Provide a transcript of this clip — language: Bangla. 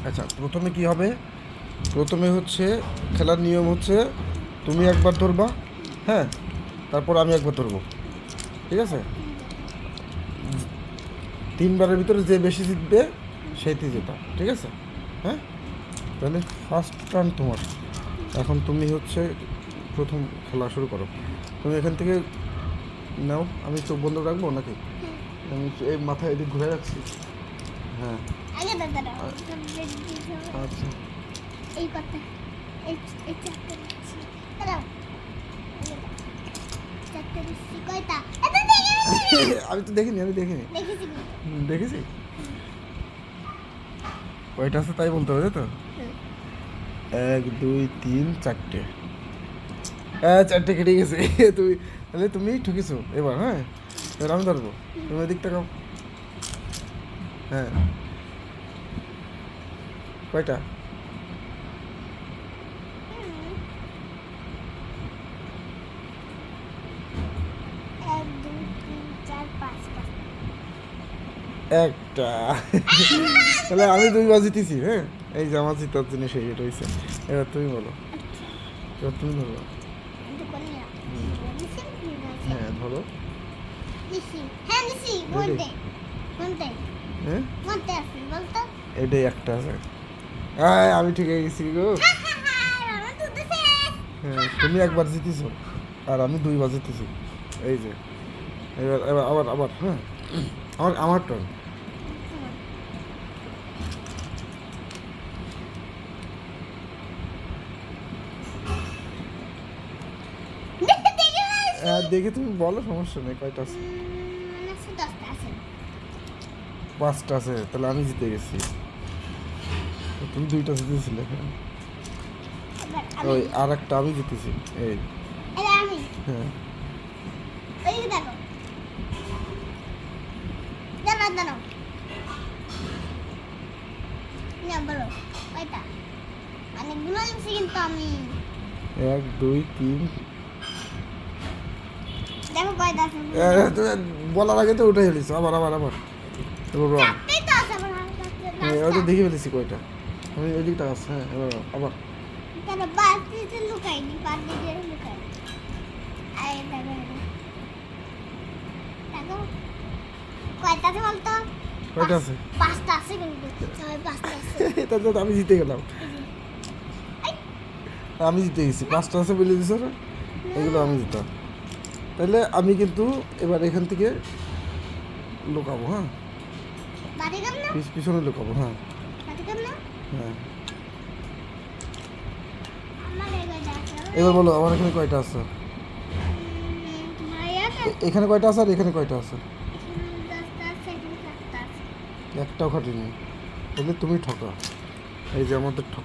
আচ্ছা, প্রথমে কি হবে? প্রথমে হচ্ছে খেলার নিয়ম হচ্ছে তুমি একবার ধরবা, হ্যাঁ, তারপর আমি একবার ধরবো, ঠিক আছে? তিনবারের ভিতরে যে বেশি জিতবে সেইটি জেতা, ঠিক আছে? হ্যাঁ, তাহলে ফার্স্ট টার্ন তোমার। এখন তুমি হচ্ছে প্রথম খেলা শুরু করো। তুমি এখান থেকে নাও। আমি চোখ বন্ধ রাখবো নাকি? আমি এই মাথায় এদিক ঘুরে রাখছি। হ্যাঁ, আচ্ছা। এই কথা এই এই চারটে দিচ্ছি। দাঁড়াও, চারটে দিচ্ছি কয়টা? এটা আমি তো দেখিনি, দেখেছি। দেখেছি কয়টা আছে তাই বলতে হবে তো। 1 2 3 4টে। হ্যাঁ, 4টে কেটে গেছে। তুমি তাহলে তুমি ঠকেছো এবার। হ্যাঁ, এবার আমি ধরবো। তুমি এদিক তাকাও। হ্যাঁ, কয়টা? এক দুই তিন চার পাঁচটা। একটা। তাহলে আমি 2বার জিতেছি। হ্যাঁ, এই যে আমার জিতার জিনিস এটা হয়েছে। এবার তুমি বলো, এবার তুমি ধরো। কিন্তু করলি না। দিছি, হ্যাঁ, ধরো। দিছি। হ্যাঁ দিছি, বলতে বলতে হ্যাঁ, বলতে আসি বলতো। এটাই একটা আছে। হ্যাঁ, আমি ঠিক হয়ে গেছি গো। আমার তো দিছে। হ্যাঁ, তুমি একবার জিতেছো আর আমি 2বার জিতেছি। এই যে এবার এবার আবার আবার হ্যাঁ, আমার টার্ন। হ্যাঁ, দেখে তুমি বলো, সমস্যা নেই। কয়টা আছে? আছে 10টা আছে। 5টা আছে, তাহলে আমি জিতে গেছি। তুমি 2টা জিতেছিলে। হ্যাঁ, এবার আমি ওই আর একটা আমি জিতেছি। এই এবার আমি হ্যাঁ, ওই দেখো। দাঁড়াও দাঁড়াও। না বলো কয়টা? অনেকগুলো লিখছি কিন্তু আমি। 1 2 3। দেখো কয়টা আছে। বলার আগে তো উঠে ফেলিস। আবার আবার আবার এবার বল। চারটেই তো আছে আমার হাতে। হ্যাঁ, ওইটা দেখে ফেলেছি কয়টা। আমি ওই দিকটা আছে। হ্যাঁ, এবার আবার কেন বালতিতে লুকাইনি, বালতিতে লুকাইনি। এই দেখো দেখো কয়টা আছে বলতো? কয়টা আছে? 5টা আছে কিন্তু সবাই 5টা আছে। তাহলে তো আমি জিতে গেলাম। এই, আমি জিতে গেছি। 5টা আছে বলে দিছো না, এগুলো আমি জিতাম। তাহলে আমি কিন্তু এবার এখান থেকে লুকাবো। হ্যাঁ, বাড়ি গেল না? পিছনে লুকাবো। হ্যাঁ বাড়ি গেল না? হ্যাঁ, আমার এই কয়টা আছে? এবার বলো আমার এখানে কয়টা আছে? তোমার আছে? এখানে কয়টা আছে আর এখানে কয়টা আছে? 10টা আছে, এখানে 7টা আছে। একটাও খাটিনি। তাহলে তুমি ঠকা। এই যে আমাদের ঠকা।